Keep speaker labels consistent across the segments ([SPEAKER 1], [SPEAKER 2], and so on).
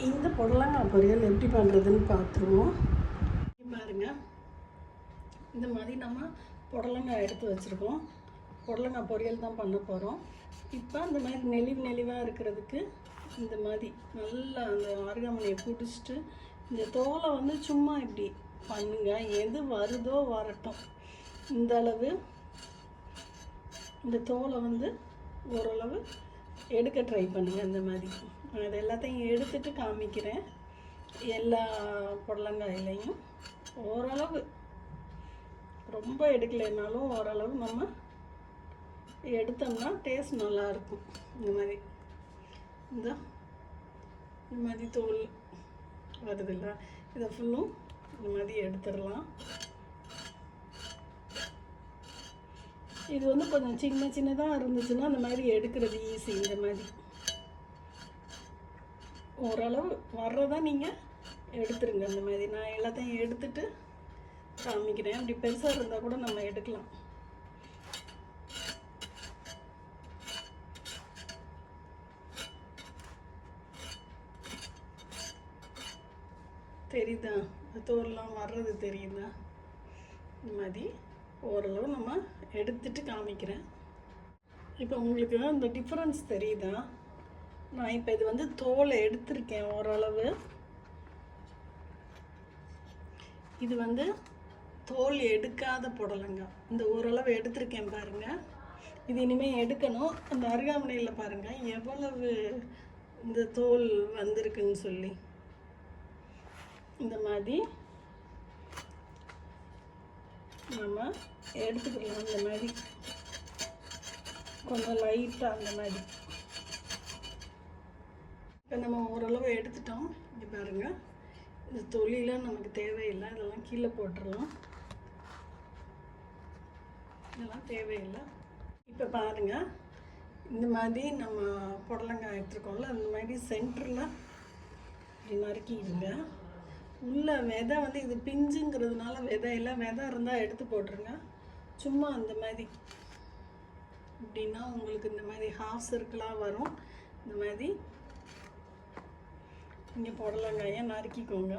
[SPEAKER 1] இந்த புடலங்காய் பொரியல் எப்படி பண்ணுறதுன்னு பார்த்துருவோம். பாருங்கள், இந்த மாதிரி நம்ம புடலங்காய் எடுத்து வச்சுருக்கோம். புடலங்காய் பொரியல் தான் பண்ண போகிறோம். இப்போ இந்த மாதிரி நெளிவாக இருக்கிறதுக்கு இந்த மாதிரி நல்லா அந்த அருகாமனையை பிடிச்சிட்டு இந்த தோலை வந்து சும்மா இப்படி பண்ணுங்க. எது வருதோ வரட்டும், இந்த அளவு இந்த தோலை வந்து ஓரளவு எடுக்க ட்ரை பண்ணுங்கள். இந்த மாதிரி அது எல்லாத்தையும் எடுத்துகிட்டு காமிக்கிறேன். எல்லா புடலங்காயிலையும் ஓரளவு, ரொம்ப எடுக்கலைனாலும் ஓரளவு நம்ம எடுத்தோம்னா டேஸ்ட் நல்லாயிருக்கும். இந்த மாதிரி தோல் வருதில்ல, இதை ஃபுல்லும் இந்த மாதிரி எடுத்துடலாம். இது வந்து கொஞ்சம் சின்னதாக இருந்துச்சுன்னா அந்த மாதிரி எடுக்கிறது ஈஸி. இந்த மாதிரி ஓரளவு வர்றதா நீங்கள் எடுத்துருங்க. இந்த மாதிரி நான் எல்லாத்தையும் எடுத்துட்டு காமிக்கிறேன். அப்படி பெருசாக இருந்தால் கூட நம்ம எடுக்கலாம். தெரியுதா? தோல்லாம் வர்றது தெரியுதா? இந்த மாதிரி ஓரளவு நம்ம எடுத்துட்டு காமிக்கிறேன். இப்போ உங்களுக்கு இந்த டிஃப்ரென்ஸ் தெரியுதா? நான் இப்போ இது வந்து தோலை எடுத்திருக்கேன் ஓரளவு. இது வந்து தோல் எடுக்காத புடலங்காய். இந்த ஓரளவு எடுத்திருக்கேன் பாருங்கள். இது இனிமேல் எடுக்கணும். அந்த அருகாமனையில் பாருங்கள் எவ்வளவு இந்த தோல் வந்திருக்குன்னு சொல்லி. இந்த மாதிரி நம்ம எடுத்துக்கலாம். இந்த மாதிரி கொஞ்சம் லைட்டாக அந்த மாதிரி. இப்போ நம்ம ஓரளவு எடுத்துட்டோம். இங்கே பாருங்கள், இந்த தொலிலாம் நமக்கு தேவையில்லை. இதெல்லாம் கீழே போட்டுடலாம். இதெல்லாம் தேவையில்லை. இப்போ பாருங்கள், இந்த மாதிரி நம்ம புடலங்காய் எடுத்துருக்கோம்ல, அந்த மாதிரி சென்டரில் இப்படி நறுக்கிடுங்க. உள்ள விதை வந்து இது பிஞ்சுங்கிறதுனால விதை இருந்தால் எடுத்து போட்டுருங்க. சும்மா அந்த மாதிரி இப்படின்னா உங்களுக்கு இந்த மாதிரி ஹாஃப் சர்க்கிளாக வரும். இந்த மாதிரி இங்கே புடலங்காயை நறுக்கிக்கோங்க.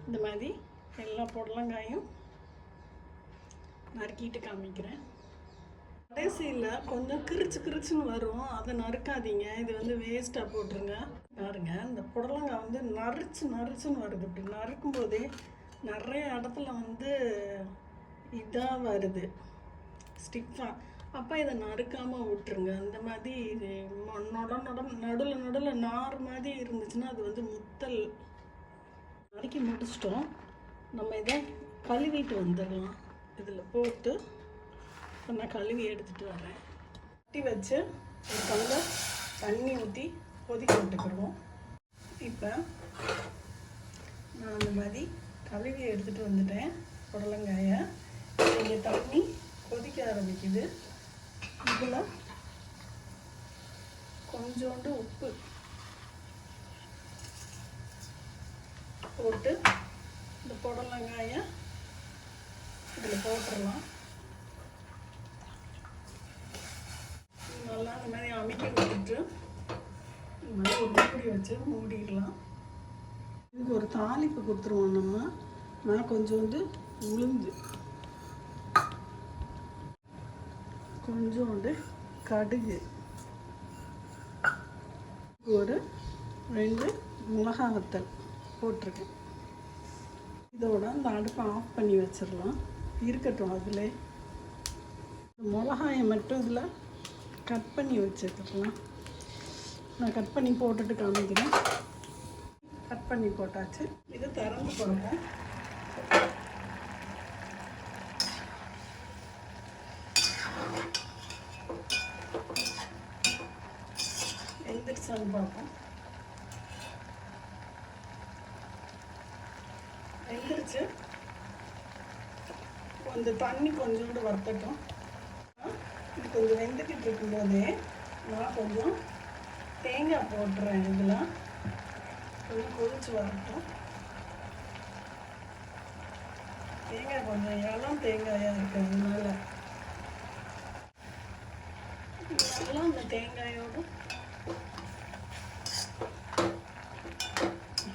[SPEAKER 1] இந்த மாதிரி எல்லா புடலங்காயும் நறுக்கிட்டு காமிக்கிறேன். கடைசியில் கொஞ்சம் கிரிச்சுன்னு வரும், அதை நறுக்காதீங்க. இது வந்து வேஸ்ட்டாக போட்டுருங்க. பாருங்கள், இந்த புடலங்காய் வந்து நறுச்சுன்னு வருது. இப்படி நறுக்கும் போதே நிறைய இடத்துல வந்து இதாக வருது, ஸ்டிஃபாக. அப்போ இதை நறுக்காமல் விட்டுருங்க. அந்த மாதிரி இது நடுவில் நார் மாதிரி இருந்துச்சுன்னா அது வந்து முத்தல். நறுக்கி முடிச்சிட்டோம். நம்ம இதை கழுவிட்டு வந்துடலாம். இதில் போட்டு நான் கழுவி எடுத்துகிட்டு வரேன். கட்டி வச்சு ஒரு டம்ளர் தண்ணி ஊற்றி கொதிக்க விட்டுக்கிடுவோம். இப்போ நான் அந்த மாதிரி கழுவி எடுத்துகிட்டு வந்துட்டேன் புடலங்காயை. இங்கே தண்ணி கொதிக்க ஆரம்பிக்குது. இதில் கொஞ்சோண்டு உப்பு போட்டு இந்த புடலங்காயை இதில் போட்டுடலாம். நல்லா இந்த மாதிரி அமைக்க விட்டுட்டு இந்த மாதிரி ஒரு மூடி வச்சு மூடிடலாம். இதுக்கு ஒரு தாளிப்பு கொடுத்துருவோம் நம்ம. நான் கொஞ்சோண்டு உளுந்து, கொஞ்சோண்டு கடுகு, ஒரு 2 மிளகாய் வத்தல் போட்டிருக்கேன். இதோட இந்த அடுப்பை ஆஃப் பண்ணி வச்சிடலாம். இருக்கட்டும். அதில் மிளகாயை மட்டும் இதில் கட் பண்ணி வச்சுக்கலாம். நான் கட் பண்ணி போட்டுட்டு காமிக்கிறேன். கட் பண்ணி போட்டாச்சு. இது திறந்து கொடுப்போம். எந்திரிச்சான்னு பார்ப்போம். எந்திரிச்சு கொஞ்சம் தண்ணி கொஞ்சோண்டு வறுத்தட்டும். இது கொஞ்சம் வெந்துக்கிட்டு இருக்கும்போதே நான் கொஞ்சம் தேங்காய் போட்டுறேன். இதெல்லாம் கொஞ்சம் கொதிச்சு வரட்டும். தேங்காய் கொஞ்சம் இளம் தேங்காயாக இருக்கிறதுனால நல்லா அந்த தேங்காயோடு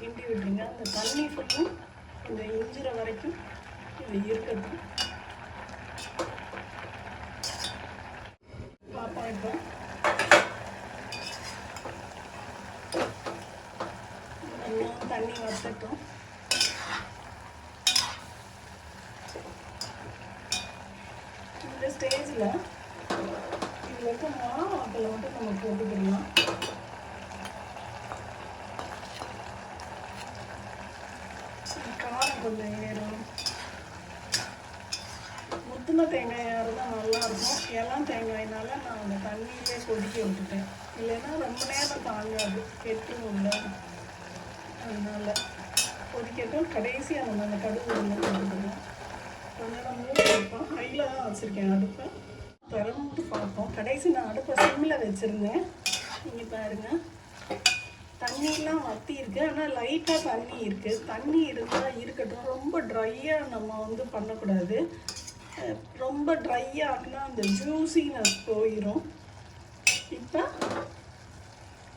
[SPEAKER 1] கிண்டி விட்டுருங்க. அந்த தண்ணி ஃபுல்லும் கொஞ்சம் இஞ்சிற வரைக்கும் இது இருக்கட்டும். பாப்பா இப்போ நல்லா தண்ணி வத்தட்டும். இந்த ஸ்டேஜில் இதில் இருக்க மாவாக்களை மட்டும் நம்ம போட்டுக்கலாம். காரம் கொஞ்சம் ஏறும். முத்துன தேங்காயாக இருந்தால் நல்லாயிருக்கும். எல்லாம் தேங்காயினால நான் அந்த தண்ணியிலே கொதிக்க விட்டுட்டேன். இல்லைன்னா ரொம்ப நேரம் தாங்காது, கெட்டும் இல்லை. அதனால் கொதிக்கட்டும். கடைசியாக நம்ம அந்த கடுகு ஒன்று போட்டுக்கணும். கொஞ்ச நேரம் மூடி வைப்போம். ஹையில் தான் வச்சுருக்கேன் அடுப்பை. திறந்து பார்ப்போம். கடைசி நான் அடுப்பை சிம்மில் வச்சுருந்தேன். நீங்கள் பாருங்கள், தண்ணியெலாம் வற்றி இருக்குது. ஆனால் லைட்டாக தண்ணி இருக்குது. தண்ணி இருந்தால் இருக்கட்டும். ரொம்ப ட்ரையாக நம்ம வந்து பண்ணக்கூடாது. ரொம்ப ட்ரையாக ஆகினா அந்த ஜூஸினஸ் போயிடும். இப்போ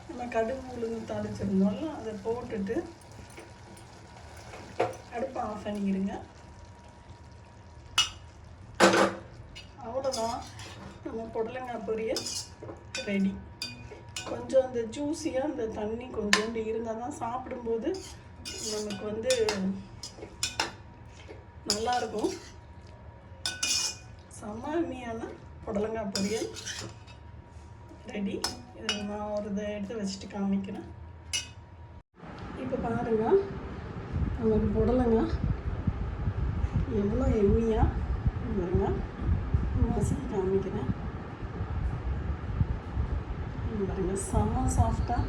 [SPEAKER 1] நம்ம கடுகு உளுந்து தாளிச்சிருந்தோம்ல, அதை போட்டுட்டு அடுப்பை ஆஃப் பண்ணிடுங்க. அவ்வளோதான், நம்ம புடலங்காய் பொரியல் ரெடி. கொஞ்சம் அந்த ஜூஸியாக அந்த தண்ணி கொஞ்சோண்டு இருந்தால் தான் சாப்பிடும்போது நமக்கு வந்து நல்லாயிருக்கும். செம்மையான புடலங்காய் பொரியல் ரெடி. இதை நான் ஒரு இதை எடுத்து வச்சுட்டு காமிக்கிறேன். இப்போ பாருங்கள், நமக்கு புடலங்காய் எவ்வளோ எம்மியாக பாருங்க. மசிச்சு காமிக்கிறேன் பாருங்கள். செம்ம சாஃப்டாக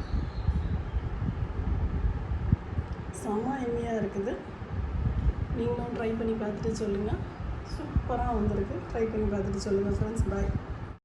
[SPEAKER 1] செம்ம எம்மியாக இருக்குது. நீங்களும் ட்ரை பண்ணி பார்த்துட்டு சொல்லுங்கள். சூப்பராக வந்திருக்கு. ட்ரை பண்ணி பார்த்துட்டு சொல்லுங்கள் ஃப்ரெண்ட்ஸ். பாய்.